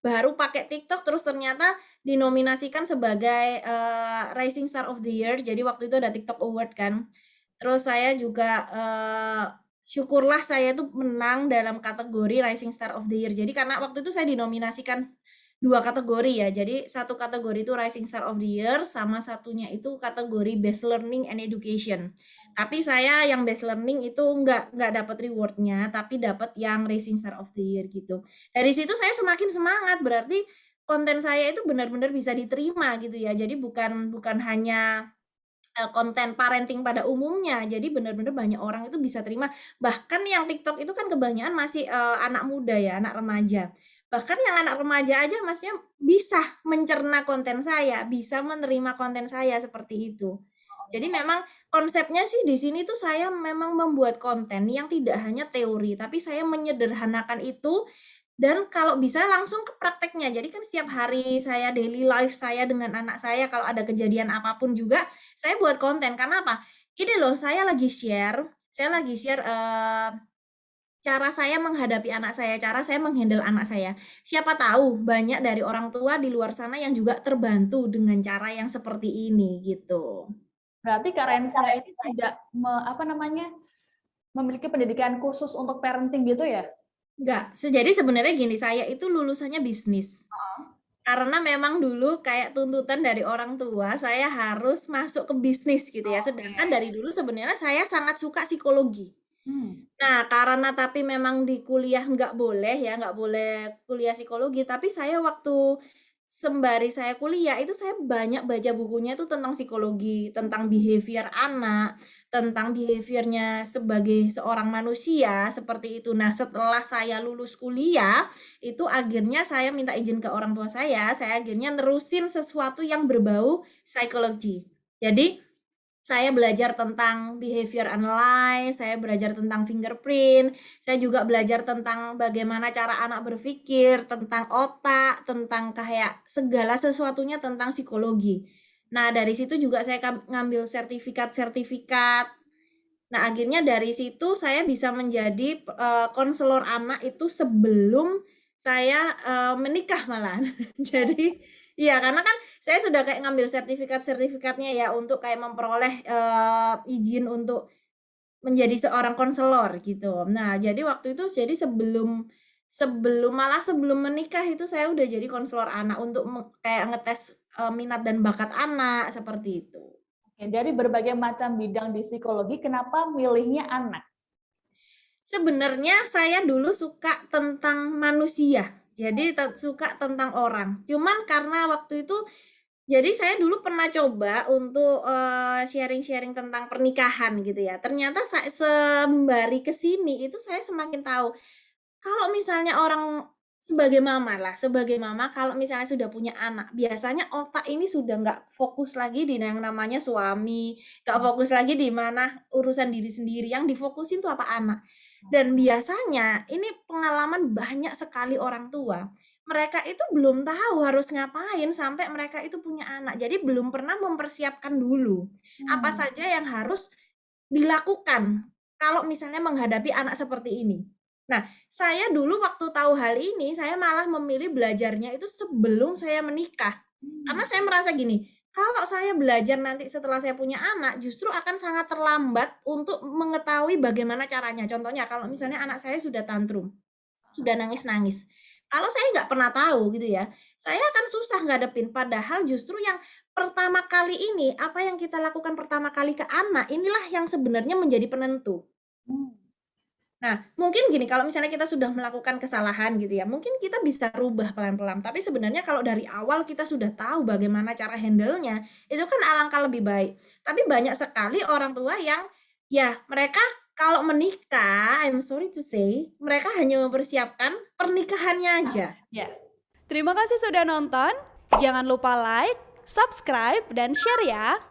baru pakai TikTok terus ternyata dinominasikan sebagai, Rising Star of the Year. Jadi waktu itu ada TikTok Award kan. Terus saya juga, syukurlah saya tuh menang dalam kategori Rising Star of the Year. Jadi karena waktu itu saya dinominasikan 2 kategori ya. Jadi satu kategori itu Rising Star of the Year, sama satunya itu kategori Best Learning and Education. Tapi saya yang Best Learning itu nggak dapat reward-nya, tapi dapat yang Rising Star of the Year gitu. Dari situ saya semakin semangat, berarti konten saya itu benar-benar bisa diterima gitu ya. Jadi bukan bukan hanya konten parenting pada umumnya. Jadi benar-benar banyak orang itu bisa terima. Bahkan yang TikTok itu kan kebanyakan masih, anak muda ya, anak remaja. Bahkan yang anak remaja aja Masnya bisa mencerna konten saya, bisa menerima konten saya, seperti itu. Jadi memang konsepnya sih di sini tuh saya memang membuat konten yang tidak hanya teori, tapi saya menyederhanakan itu dan kalau bisa langsung ke prakteknya. Jadi kan setiap hari saya daily life saya dengan anak saya kalau ada kejadian apapun juga, saya buat konten. Karena apa? Ini loh saya lagi share, cara saya menghadapi anak saya, cara saya menghandle anak saya. Siapa tahu banyak dari orang tua di luar sana yang juga terbantu dengan cara yang seperti ini, gitu. Berarti Kak Rensya ini tidak apa namanya, memiliki pendidikan khusus untuk parenting gitu ya? Enggak, jadi sebenarnya gini, saya itu lulusannya bisnis. Heeh. Karena memang dulu kayak tuntutan dari orang tua, saya harus masuk ke bisnis gitu ya. Sedangkan Oke. dari dulu sebenarnya saya sangat suka psikologi. Mmm. Nah, karena tapi memang di kuliah nggak boleh ya, nggak boleh kuliah psikologi, tapi saya waktu sembari saya kuliah, itu saya banyak baca bukunya itu tentang psikologi, tentang behavior anak, tentang behavior-nya sebagai seorang manusia, seperti itu. Nah, setelah saya lulus kuliah, itu akhirnya saya minta izin ke orang tua saya akhirnya nerusin sesuatu yang berbau psikologi. Jadi saya belajar tentang behavior analysis, saya belajar tentang fingerprint, saya juga belajar tentang bagaimana cara anak berpikir, tentang otak, tentang kayak segala sesuatunya tentang psikologi. Nah, dari situ juga saya ngambil sertifikat-sertifikat. Nah, akhirnya dari situ saya bisa menjadi, konselor anak itu sebelum saya, menikah malahan. Jadi iya, karena kan saya sudah kayak ngambil sertifikat-sertifikatnya ya untuk kayak memperoleh, izin untuk menjadi seorang konselor gitu. Nah, jadi waktu itu jadi sebelum sebelum malah sebelum menikah itu saya udah jadi konselor anak untuk kayak ngetes, minat dan bakat anak, seperti itu. Oke, dari berbagai macam bidang di psikologi, kenapa milihnya anak? Sebenarnya saya dulu suka tentang manusia, jadi suka tentang orang. Cuman karena waktu itu jadi saya dulu pernah coba untuk, sharing-sharing tentang pernikahan gitu ya. Ternyata sembari ke sini itu saya semakin tahu, kalau misalnya orang sebagai mama kalau misalnya sudah punya anak, biasanya otak ini sudah nggak fokus lagi di yang namanya suami, nggak fokus lagi di mana urusan diri sendiri, yang difokusin tuh apa, anak. Dan biasanya ini pengalaman banyak sekali orang tua, mereka itu belum tahu harus ngapain sampai mereka itu punya anak. Jadi belum pernah mempersiapkan dulu, apa Mmm. saja yang harus dilakukan kalau misalnya menghadapi anak seperti ini. Nah, saya dulu waktu tahu hal ini, saya malah memilih belajarnya itu sebelum saya menikah. Mmm. Karena saya merasa gini, kalau saya belajar nanti setelah saya punya anak, justru akan sangat terlambat untuk mengetahui bagaimana caranya. Contohnya kalau misalnya anak saya sudah tantrum, sudah nangis-nangis. Kalau saya nggak pernah tahu gitu ya, saya akan susah ngadepin. Padahal justru yang pertama kali ini, apa yang kita lakukan pertama kali ke anak, inilah yang sebenarnya menjadi penentu. Mmm. Nah, mungkin gini, kalau misalnya kita sudah melakukan kesalahan gitu ya, mungkin kita bisa rubah pelan-pelan. Tapi sebenarnya kalau dari awal kita sudah tahu bagaimana cara handle-nya, itu kan alangkah lebih baik. Tapi banyak sekali orang tua yang, ya mereka kalau menikah, I'm sorry to say, mereka hanya mempersiapkan pernikahannya aja. Yes. Terima kasih sudah nonton. Jangan lupa like, subscribe, dan share ya.